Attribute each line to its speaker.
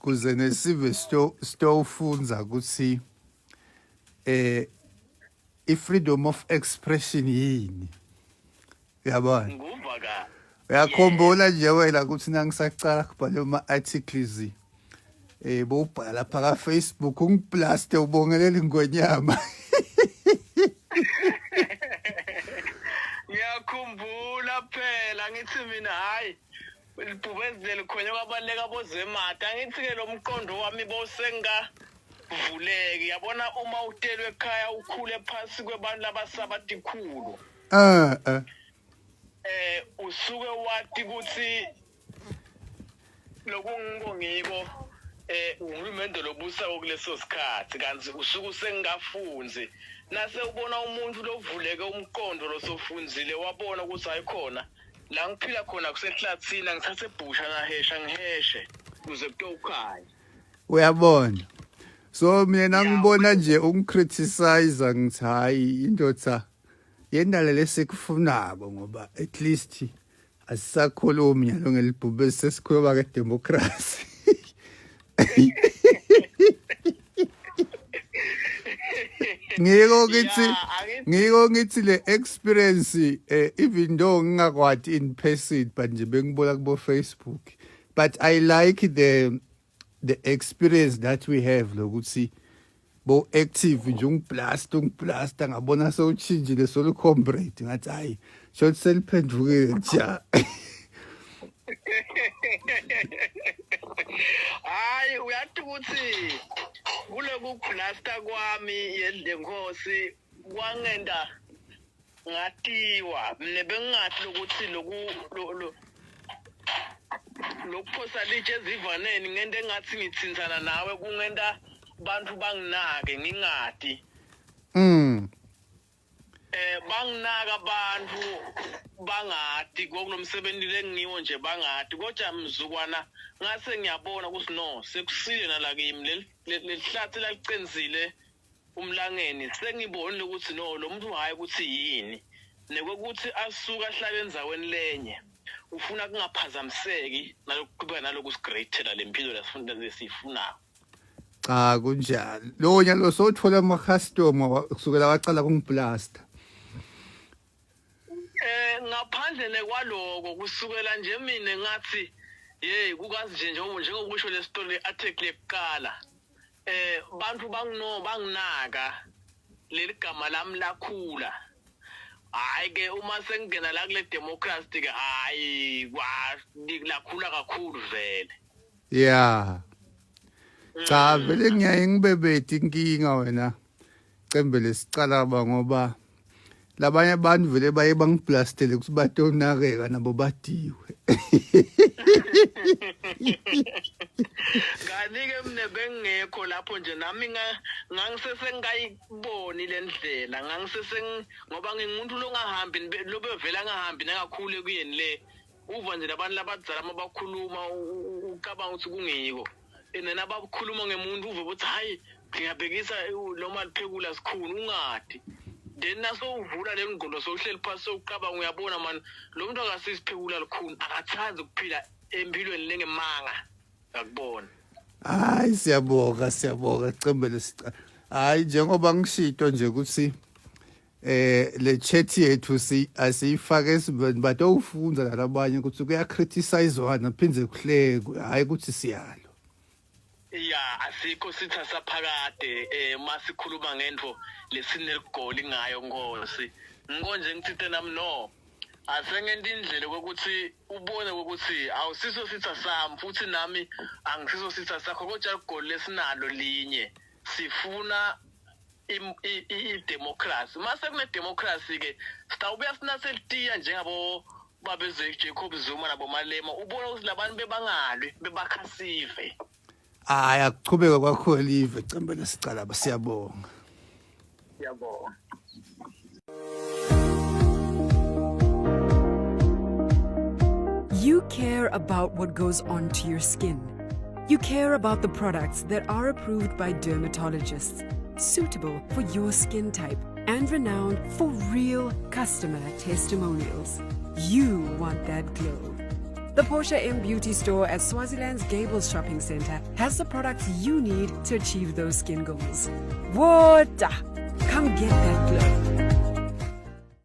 Speaker 1: kuze nesive stofunza ukuthi i-freedom of expression yini. Uyabona?
Speaker 2: Nguva ka.
Speaker 1: Uyakhumbula nje wena ukuthi nangisacala kubhala ama-articles bowubhala lapha ka-Facebook ungiplaste ubongelela ingonyama.
Speaker 2: Ngiyakhumbula phela ngithi mina hayi libhubezele khona kwabaleka boZweMart angithi-ke lo mqondo wami bosengavuleki yabona uma utelwe ekhaya ukhule phansi kwebantu labasabati khulu usuke wathi ukuthi lokungibongiko uhulumende lobusa okuleso sikhathi kanti usuke usengafunzi nase ubona umuntu lovuleke umqondo losofunzile wabona ukuthi ayikhona la ngiphila khona kusehlathini ngithathe ebhusha ngiheshe kuze kutokhaya.
Speaker 1: Uyabona, so mina ngibona nje ungicriticize ngithi hayi indoda yendala lesikufunako ngoba at least asisakhulumi nyalo ngelibhubesi sesikhuluma ngedemocracy. Ngiko ngithi le experience even though ngingakwati in person but nje bengibona kubo Facebook, but I like the experience that we have lokuthi bo active nje ungiplasta ngabona sewuchinjile solucomrade ngathi hayi short seliphendukile nja.
Speaker 2: Hayi uyathi ukuthi kuloku blasta kwami yedle Nkosi kwangenda ngatiwa mine bengathi lokuthi lokuphosa litshe ezivaneni ngento engathi ngithinzana nawe kungenda bantu banginake ngingadi banginaka abantu bangadi kokulomsebenzi lengiwo nje bangadi kodwa mzukwana ngase ngiyabona ukuthi no sekusile nala kimi lelihlathi lalicenzile umlangeni sengibonile ukuthi no lo muntu hayi ukuthi yini nekokuthi asuka ahlala enzaweni lenye ufuna kungaphazamiseki nalokuqhubeka nalokusigrethela lempilo lesifunayo.
Speaker 1: Cha kunjalo lo nyalo sothola ama-customer kusukela wacala kungiplasta.
Speaker 2: Ngaphandle nekwaloko kusukela nje mina ngathi hey kukazi nje njengokusho le story article ekuqala bantu banginaka leli gama lami lakhula hayi ke uma sengena la kule democracy ke hayi lakhula kakhulu vele.
Speaker 1: Yeah, cha vele ngiyaye ngibebede inkinga wena cembe lesicala ngoba labanye abantu vele baye bangiplastele ukuthi batonakeka nabo badiwe.
Speaker 2: Kanike mina bengekho lapho nje nami ngangisesengayiboni lendlela ngoba ngingumuntu longahambi lobevela ngahambi nakakhulu kuyeni le uva nje labantu labadzala abakhuluma ucabanga ukuthi kungiko nena bakhuluma ngemuntu uve ukuthi hayi ngiyabhekisa noma liphekula sikhulu ungadi then naso uvula le ngqondo sohleli phansi sokuqabanga uyabona man lo muntu akasisiphekula likhulu akathanzi ukuphila empilweni lengemanga akubona.
Speaker 1: Hayi siyabonga cembe lesicala. Hayi njengoba ngishito nje ukuthi le chat yethu asiyifake esibeni but awufunza nalabanye ukuthi kuyacriticize wana phindze kuhlekwe hayi ukuthi siyalo.
Speaker 2: Ya asikho sitha saphakade masikhuluma ngento lesineligoli ngayo Nkosi ngonje ngithithe nami no asengento indlela ukuthi ubone ukuthi awusiso sitha sami futhi nami angisiso sitha sakho kodwa igoli lesinalo linye sifuna i-democracy mase kune democracy ke sitawubuya sinaselitiya njengabo babeze Jacob Zuma nabo Malema ubona ukuthi labantu bebangalwe bebakhasive.
Speaker 1: Hayi akuchubeka kwakho Olive cembe lesicala basiyabonga.
Speaker 2: Siyabonga.
Speaker 3: You care about what goes onto your skin. You care about the products that are approved by dermatologists, suitable for your skin type, and renowned for real customer testimonials. You want that glow. The Portia M Beauty Store at Swaziland's Gables Shopping Centre has the products you need to achieve those skin goals. Water! Come get that glow.